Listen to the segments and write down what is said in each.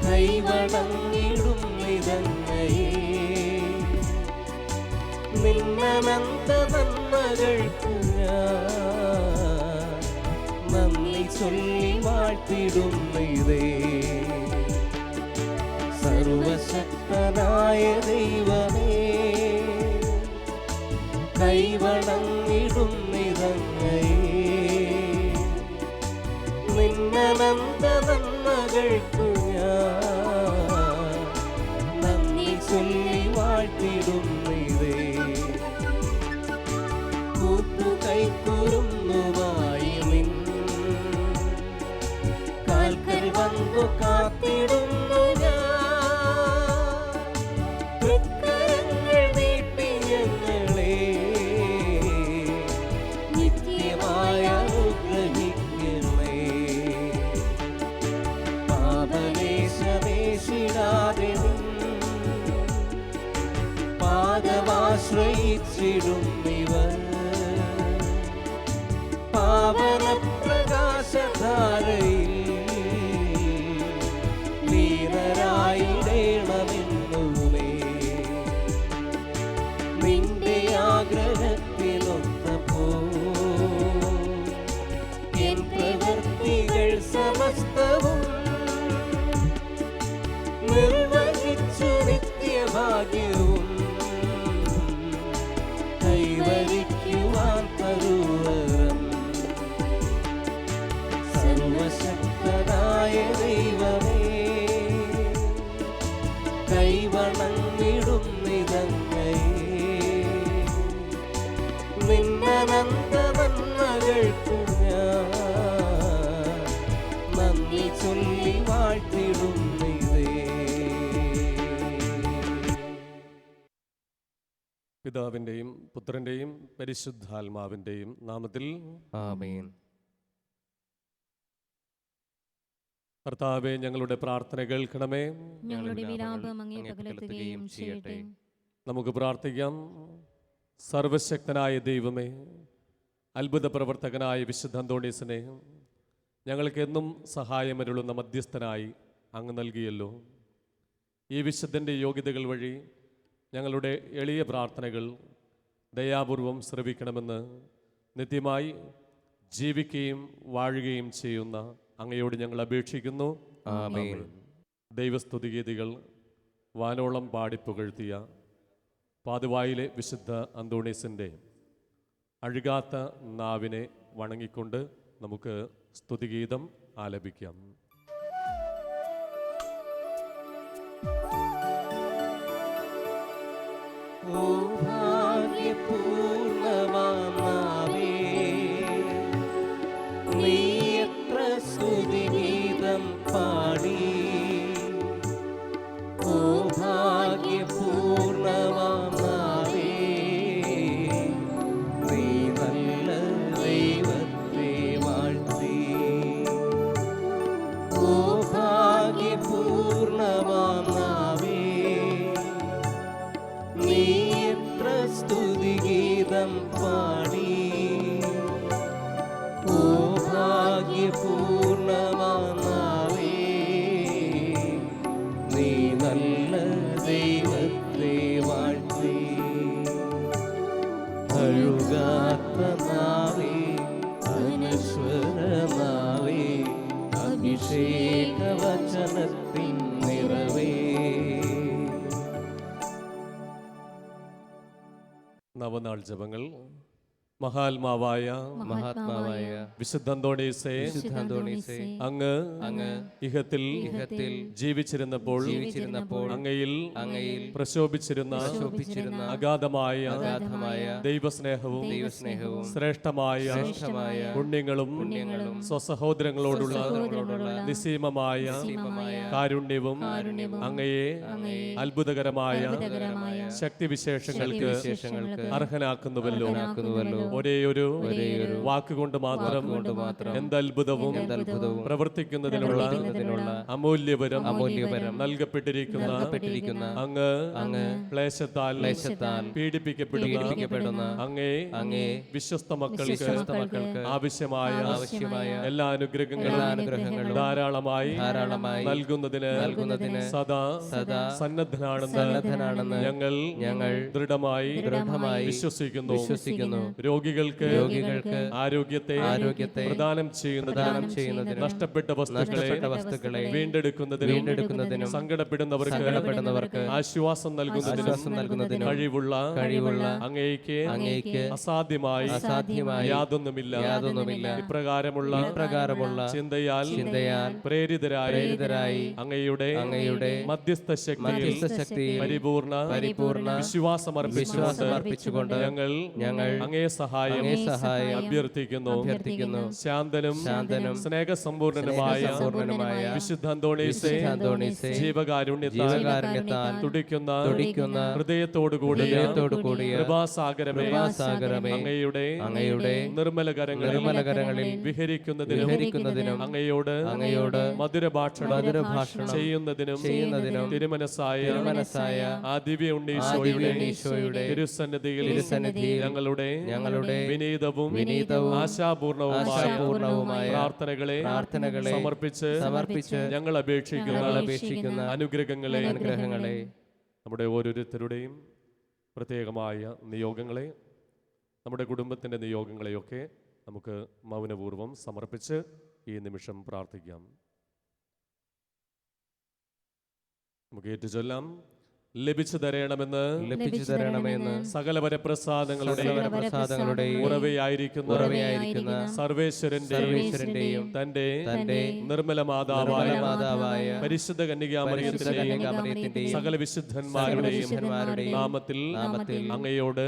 കൈവണങ്ങിടും നിതങ്ങയെ. നിന്നനന്ത നന്മകൾക്കു ഞാൻ നന്ദി ചൊല്ലി വാഴ്ത്തിടുന്നതേ. സർവശക്തനായ ദൈവമേ, കൈവണങ്ങിടും നിതങ്ങയെ. നിന്നനന്ത നന്മകൾക്കു ഞാൻ നന്ദി ചൊല്ലി വാഴ്ത്തിടുന്നതേ. കൂട്ടുകൈക്കുറുന്നുമായി നിൻ കാൽക്കൽ വന്നു കാത്തിടുന്നു ഞാൻ. തൃക്കരങ്ങൾ നീട്ടി ഞങ്ങളെ നിത്യമായ അനുഗ്രഹിക്കണേ. പാപലേശമേശിടാതെ പാദമാശ്രയിച്ചിടുന്നിവർ പാവന പ്രകാശധാരയിൽ ലീനരായിടേണമെന്നുമേ. നിന്റെ ആഗ്രഹത്തിനൊത്തപ്പോ എൻ പ്രവൃത്തികൾ സമസ്തവും നിർവഹിച്ചു നിത്യഭാഗ്യവും കൈവരിക്കുവാൻ തരുവരം. സർവശക്തനായ ദൈവമേ, കൈവണങ്ങിടും നിതങ്ങയെ. നിന്നനന്ത നന്മകൾക്കു ഞാൻ നന്ദി ചൊല്ലി വാഴ്ത്തിടുന്നതേ. പിതാവിൻ്റെയും പുത്രൻ്റെയും പരിശുദ്ധാത്മാവിൻ്റെയും നാമത്തിൽ ആമേൻ. കർത്താവേ, ഞങ്ങളുടെ പ്രാർത്ഥന കേൾക്കണമേ. ഞങ്ങളുടെ വിലാപം അങ്ങേ പകർത്തുകയും ചെയ്യട്ടെ. നമുക്ക് പ്രാർത്ഥിക്കാം. സർവശക്തനായ ദൈവമേ, അത്ഭുത പ്രവർത്തകനായ വിശുദ്ധ അന്തോണീസിനെ ഞങ്ങൾക്ക് എന്നും സഹായമരുളുന്ന മധ്യസ്ഥനായി അങ്ങ് നൽകിയല്ലോ. ഈ വിശുദ്ധൻ്റെ യോഗ്യതകൾ വഴി ഞങ്ങളുടെ എളിയ പ്രാർത്ഥനകൾ ദയാപൂർവം ശ്രവിക്കണമെന്ന് നിത്യമായി ജീവിക്കുകയും വാഴുകയും ചെയ്യുന്ന അങ്ങയോട് ഞങ്ങൾ അപേക്ഷിക്കുന്നു. ആമേൻ. ദൈവസ്തുതിഗീതികൾ വാനോളം പാടിപ്പുകഴ്ത്തിയ പാതുവായിലെ വിശുദ്ധ അന്തോണീസിൻ്റെ അഴുകാത്ത നാവിനെ വണങ്ങിക്കൊണ്ട് നമുക്ക് സ്തുതിഗീതം ആലപിക്കാം. ഓ ഭാഗ്യപൂർണ്ണമാമേ, നീ എത്ര സ്തുതിഗീതം പാടി. ഓ ഭാഗ്യപൂർണ്ണമാമേ, നീ നല്ല ദൈവത്തെ വാഴ്ത്തി. ഓ ഭാഗ്യപൂർണ്ണമാമേ, നീ എത്ര സ്തുതിഗീതം പാടി. ഓ ഭാഗ്യപൂർണ്ണമാമേ, നീ നല്ല ദൈവത്തെ വാഴ്ത്തി. അഴുകാത്ത നാവേ, അനശ്വരനാവേ, അഭിഷേക വചനത്തിൻ നിറവേ. നവനാൾ ജപങ്ങൾ. മഹാത്മാവായ വിശുദ്ധ അന്തോണീസേ, അങ്ങ് ഇഹത്തിൽ ജീവിച്ചിരുന്നപ്പോൾ അങ്ങയിൽ പ്രശോഭിച്ചിരുന്ന അഗാധമായ ദൈവസ്നേഹവും ശ്രേഷ്ഠമായ പുണ്യങ്ങളും സ്വസഹോദരങ്ങളോടുള്ള നിസ്സീമമായ കാരുണ്യവും അങ്ങയെ അത്ഭുതകരമായ ശക്തിവിശേഷങ്ങൾക്ക് അർഹനാക്കുന്നുവല്ലോ. ഒരേയൊരു വാക്കുകൊണ്ട് മാത്രം എന്തത്ഭുതവും പ്രവർത്തിക്കുന്നതിനുള്ള അമൂല്യപരം നൽകപ്പെട്ടിരിക്കുന്ന അങ്ങ് ക്ലേശത്താൽ പീഡിപ്പിക്കപ്പെടുന്ന അങ്ങേ വിശ്വസ്ത മക്കൾക്ക് ആവശ്യമായ എല്ലാ അനുഗ്രഹങ്ങളും ധാരാളമായി നൽകുന്നതിന് സദാ സന്നദ്ധനാണെന്ന് ഞങ്ങൾ ദൃഢമായി വിശ്വസിക്കുന്നു. രോഗികൾക്ക് ആരോഗ്യത്തെ പ്രദാനം ചെയ്യുന്നതിന് നഷ്ടപ്പെട്ട വസ്തുക്കളെ വീണ്ടെടുക്കുന്നതിനും സങ്കടപ്പെടുന്നവർക്ക് ആശ്വാസം നൽകുന്നതിനും കഴിവുള്ള അങ്ങേക്ക് അസാധ്യമായി യാതൊന്നുമില്ല. ഇപ്രകാരമുള്ള ചിന്തയാൽ പ്രേരിതരായി അങ്ങയുടെ മധ്യസ്ഥ ശക്തിയിൽ പരിപൂർണ വിശ്വാസമർപ്പിച്ചുകൊണ്ട് ഞങ്ങൾ അങ്ങേ സഹായം അഭ്യർത്ഥിക്കുന്നു. ശാന്തനും സ്നേഹസമ്പൂർണനുമായ വിശുദ്ധ അന്തോണീസേ, ജീവകാരുണ്യത്താൽ തുടിക്കുന്ന ഹൃദയത്തോടുകൂടിയ കൃപാസാഗരമേ, അങ്ങയുടെ നിർമ്മല കരങ്ങളിൽ വിഹരിക്കുന്നതിനും അങ്ങയോട് മധുരഭാഷണം ചെയ്യുന്നതിനും തിരുമനസായ ആ ദിവ്യ ഉണ്ണീശോയുടെ തിരുസന്നിധിയിൽ ഞങ്ങളുടെ വിനീതവും ആശാപൂർണവുമായ പ്രാർത്ഥനകളെ സമർപ്പിച്ച് ഞങ്ങൾ അപേക്ഷിക്കുന്ന അനുഗ്രഹങ്ങളെ നമ്മുടെ ഓരോരുത്തരുടെയും പ്രത്യേകമായ നിയോഗങ്ങളെ, നമ്മുടെ കുടുംബത്തിൻ്റെ നിയോഗങ്ങളെയൊക്കെ നമുക്ക് മൗനപൂർവ്വം സമർപ്പിച്ച് ഈ നിമിഷം പ്രാർത്ഥിക്കാം. നമുക്ക് ഏറ്റുചൊല്ലാം. ലഭിച്ചു തരണമെന്ന് സകല വരപ്രസാദങ്ങളുടെ ഉറവയായിരിക്കുന്ന സർവേശ്വരന്റെയും തന്റെ നിർമ്മല മാതാവായ പരിശുദ്ധ കന്യകാമറിയത്തിന്റെയും സകല വിശുദ്ധന്മാരുടെയും നാമത്തിൽ അങ്ങയോട്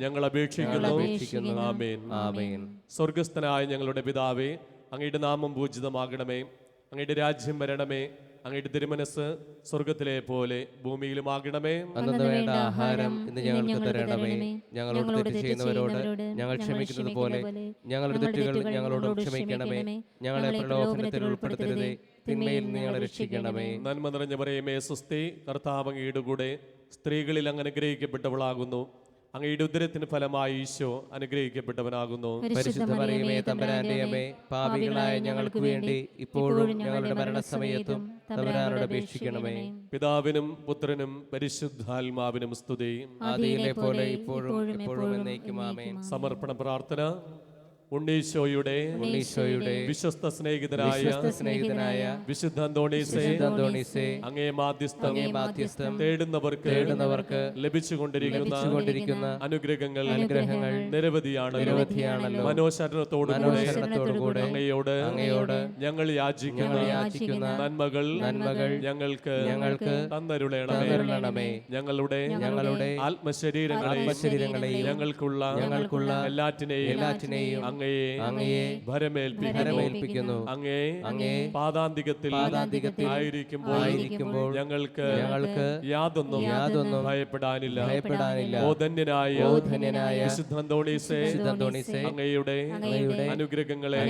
ഞങ്ങൾ അപേക്ഷിക്കുന്നു. ആമേൻ. സ്വർഗസ്ഥനായ ഞങ്ങളുടെ പിതാവേ, അങ്ങയുടെ നാമം പൂജിതമാകണമേ, അങ്ങയുടെ രാജ്യം വരണമേ, അങ്ങയുടെ തിരുമനസ് സ്വർഗത്തിലെ പോലെ ഭൂമിയിലുമാകണമേ. അന്നു വേണ്ട ആഹാരം ഇന്ന് ഞങ്ങൾക്ക് തരണമേ. ഞങ്ങളോട് തെറ്റ് ചെയ്യുന്നവരോട് ഞങ്ങൾ ക്ഷമിക്കുന്നത് പോലെ ഞങ്ങളുടെ തെറ്റുകൾ ഞങ്ങളോട് ക്ഷമിക്കണമേ. ഞങ്ങളെ പ്രലോഭനത്തിൽ ഉൾപ്പെടുത്തരുതേ, തിന്മയിൽ നിന്ന് ഞങ്ങളെ രക്ഷിക്കണമേ. നന്മ നിറഞ്ഞ മറിയമേ, സ്വസ്തി, കർത്താവ് അങ്ങയുടെ കൂടെ സ്ത്രീകളിൽ അങ്ങ് അനുഗ്രഹിക്കപ്പെട്ടവളാകുന്നു. അങ്ങയുടെ ഉദരത്തിന് ഫലമായി ഈശോ അനുഗ്രഹിക്കപ്പെട്ടവനാകുന്നു. പരിശുദ്ധ മറിയമേ, തമ്പുരാന്റെ അമ്മേ, പാപികളായ ഞങ്ങൾക്ക് വേണ്ടി ഇപ്പോഴും ഞങ്ങളുടെ മരണസമയത്തും തമ്പുരാനോട് അപേക്ഷിക്കണമേ. പിതാവിനും പുത്രനും പരിശുദ്ധാത്മാവിനും സ്തുതി. ആദിയിലെ പോലെ ഇപ്പോഴും എപ്പോഴും എന്നേക്കും ആമേൻ. സമർപ്പണ പ്രാർത്ഥന. ഉണ്ണീശോയുടെ വിശ്വസ്ത സ്നേഹിതനായ വിശുദ്ധ അന്തോണീസേ, അങ്ങേ മാധ്യസ്ഥം തേടുന്നവർക്ക് ലഭിച്ചുകൊണ്ടിരിക്കുന്ന അനുഗ്രഹങ്ങൾ നിരവധിയാണല്ലോ. മനോശരണത്തോടുകൂടെ അങ്ങയോട് ഞങ്ങൾ യാചിക്കുന്ന നന്മകൾ ഞങ്ങൾക്ക് തന്നരുളണമേ. ഞങ്ങളുടെ ആത്മശരീരങ്ങളെയും ഞങ്ങൾക്കുള്ള എല്ലാറ്റിനെയും അങ്ങയെ ഭരമേൽപ്പിക്കുന്നു. അങ്ങേ പാദാന്തികത്തിൽ ആയിരിക്കുമ്പോൾ ഞങ്ങൾക്ക് യാതൊന്നും ഭയപ്പെടാനില്ല. ഓ ധന്യനായ വിശുദ്ധ അന്തോണീസേ, അങ്ങയുടെ അനുഗ്രഹങ്ങളെ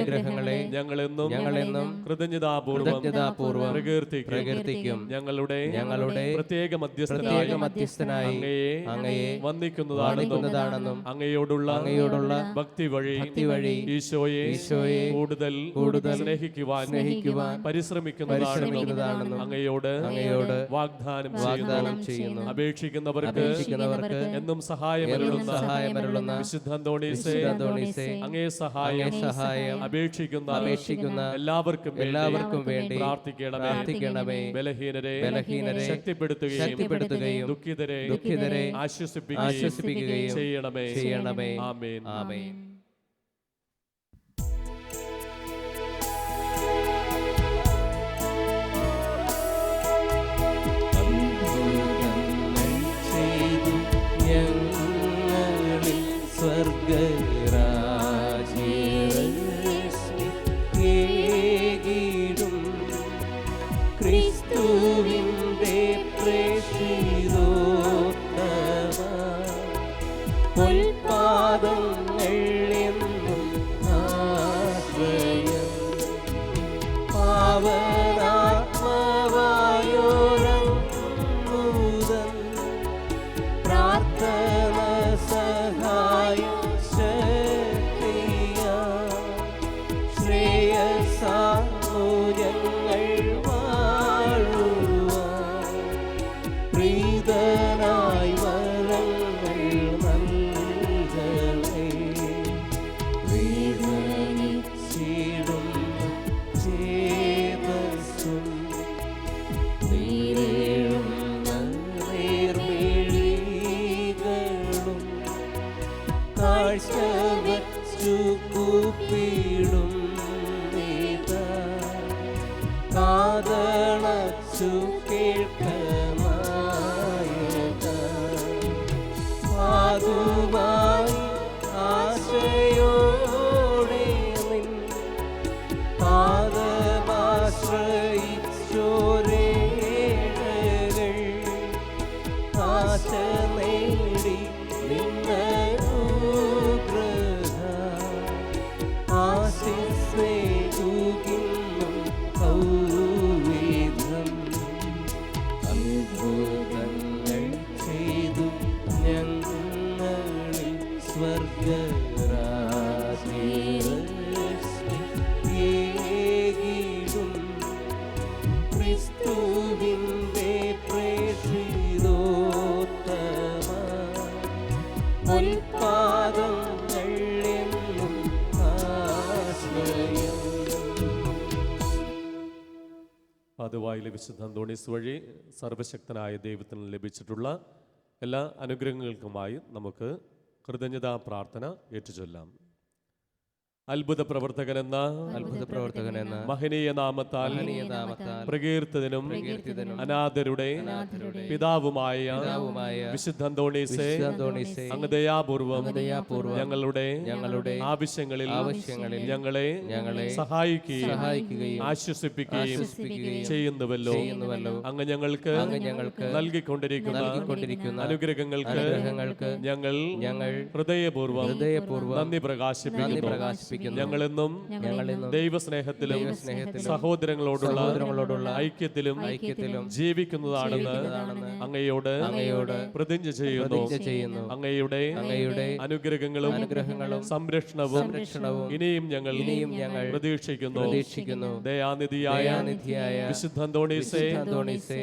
ഞങ്ങളെന്നും കൃതജ്ഞതാപൂർവ്വം പ്രകീർത്തിക്കും. ഞങ്ങളുടെ പ്രത്യേക മധ്യസ്ഥനായി അങ്ങയെ വന്ദിക്കുന്നതാണെന്നും അങ്ങയോടുള്ള ഭക്തി വഴി ഈശോയെ കൂടുതൽ സ്നേഹിക്കുവാൻ പരിശ്രമിക്കുന്നതാണെന്നും അങ്ങയോട് വാഗ്ദാനം ചെയ്യുന്നു. അപേക്ഷിക്കുന്നവർക്ക് എന്നും സഹായമരുളുന്ന വിശുദ്ധ അന്തോണീസേ, അങ്ങേ സഹായം അപേക്ഷിക്കുന്ന എല്ലാവർക്കും വേണ്ടി പ്രാർത്ഥിക്കണമേ. ബലഹീനരെ ശക്തിപ്പെടുത്തുകയും ദുഃഖിതരെ ആശ്വസിപ്പിക്കുകയും ചെയ്യണമേ. ആമേൻ. സ്വർഗരാജ്യം ക്രിസ്തുവിന്റെ പ്രേക്ഷിതോത്തമ പൊൽപാദങ്ങൾ നീരേഴുന്ന നേർമിഴികളും കാഴ്ച വച്ചു കൂപ്പിടും നീതാ കാതളച്ചു കേൾക്കമായക പാതുമായി ആശയോടെ നിൻ പാദമാശ്രയിച്ചോരേഴകൾ ആശ നേടി നിന്നനുഗ്രഹ ആശിസ്സേകുകിന്നും ഔവിധം അത്ഭുതങ്ങൾ ചെയ്തു ഞങ്ങളിൽ സ്വർഗരാജ്യരശ്മിയേകിടും ക്രിസ്തുവിന്റെ പ്രേഷിതോത്തമ ഉൽപാദങ്ങൾ എന്നും ആശ്രയം. പാതുവായിലെ വിശുദ്ധ അന്തോണീസ് വഴി സർവശക്തനായ ദൈവത്തിന് ലഭിച്ചിട്ടുള്ള എല്ലാ അനുഗ്രഹങ്ങൾക്കുമായി നമുക്ക് കൃതജ്ഞതാ പ്രാർത്ഥന ഏറ്റുചൊല്ലാം. അത്ഭുത പ്രവർത്തകനെന്ന മഹനീയ നാമത്താൽ പ്രകീർത്തിതനും അനാഥരുടെ പിതാവുമായ വിശുദ്ധ അന്തോണീസേ, അങ്ങ് ദയാപൂർവം ഞങ്ങളുടെ ആവശ്യങ്ങളിൽ ഞങ്ങളെ സഹായിക്കുകയും ആശ്വസിപ്പിക്കുകയും ചെയ്യുന്നുവല്ലോ. അങ്ങ് ഞങ്ങൾക്ക് നൽകിക്കൊണ്ടിരിക്കുന്ന അനുഗ്രഹങ്ങൾക്ക് ഞങ്ങൾ ഹൃദയപൂർവ്വം നന്ദി പ്രകാശിപ്പിക്കുന്നു. ഞങ്ങളെന്നും ദൈവസ്നേഹത്തിലും സഹോദരങ്ങളോടുള്ള ഐക്യത്തിലും ജീവിക്കുന്നതാണെന്ന് അങ്ങയോട് പ്രതിജ്ഞ ചെയ്യുന്നു. അങ്ങയുടെ അനുഗ്രഹങ്ങളും സംരക്ഷണവും ഇനിയും ഞങ്ങൾ പ്രതീക്ഷിക്കുന്നു. ദയാനിധിയായ വിശുദ്ധ അന്തോണീസേ,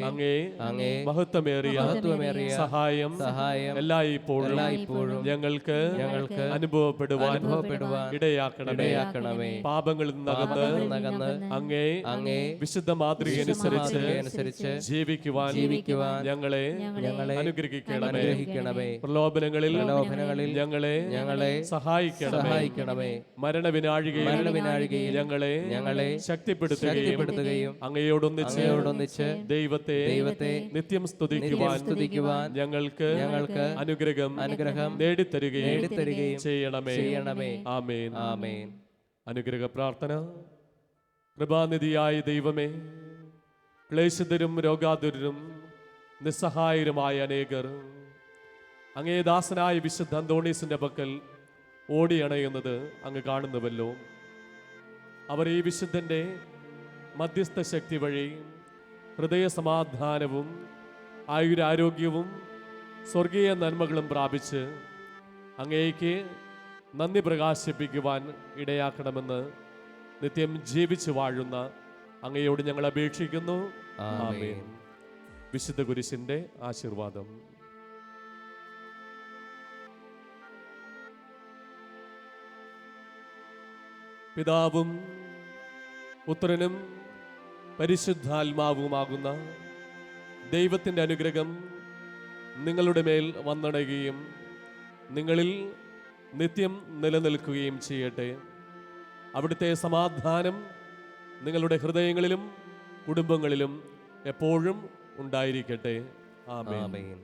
അങ്ങേ മഹത്വമേറിയ സഹായം എല്ലായ്പ്പോഴും ഞങ്ങൾക്ക് അനുഭവപ്പെടുവാൻ ഇടയാക്കണമേ. പാപങ്ങളിൽ നിന്നകന്ന് അങ്ങേ വിശുദ്ധ മാതൃക അനുസരിച്ച് ജീവിക്കുവാൻ ഞങ്ങളെ അനുഗ്രഹിക്കണമേ. പ്രലോഭനങ്ങളിൽ ഞങ്ങളെ സഹായിക്കണമേ. മരണവിനാഴികയിൽ ഞങ്ങളെ ശക്തിപ്പെടുത്തുകയും അങ്ങയോടൊന്നിച്ച് ദൈവത്തെ നിത്യം സ്തുതിക്കുവാൻ ഞങ്ങൾക്ക് അനുഗ്രഹം നേടിത്തരുകയും ചെയ്യണമേ. ആമേൻ. അനുഗ്രഹ പ്രാർത്ഥന. കൃപാനിധിയായ ദൈവമേ, ക്ലേശിതരും രോഗാതുരരും നിസ്സഹായരുമായ അനേകർ അങ്ങേ ദാസനായ വിശുദ്ധ അന്തോണീസിന്റെ പക്കൽ ഓടിയണയുന്നത് അങ്ങ് കാണുന്നുവല്ലോ. അവർ ഈ വിശുദ്ധന്റെ മധ്യസ്ഥ ശക്തി വഴി ഹൃദയ സമാധാനവും ആയുരാരോഗ്യവും സ്വർഗീയ നന്മകളും പ്രാപിച്ച് അങ്ങേക്ക് നന്ദി പ്രകാശിപ്പിക്കുവാൻ ഇടയാക്കണമെന്ന് നിത്യം ജീവിച്ചു വാഴുന്ന അങ്ങയോട് ഞങ്ങൾ അപേക്ഷിക്കുന്നു. ആമേൻ. വിശുദ്ധ കുരിശിന്റെ ആശീർവാദം. പിതാവും പുത്രനും പരിശുദ്ധാത്മാവുമാകുന്ന ദൈവത്തിൻ്റെ അനുഗ്രഹം നിങ്ങളുടെ മേൽ വന്നടയുകയും നിങ്ങളിൽ നിത്യം നിലനിൽക്കുകയും ചെയ്യട്ടെ. അവിടുത്തെ സമാധാനം നിങ്ങളുടെ ഹൃദയങ്ങളിലും കുടുംബങ്ങളിലും എപ്പോഴും ഉണ്ടായിരിക്കട്ടെ. ആമേൻ.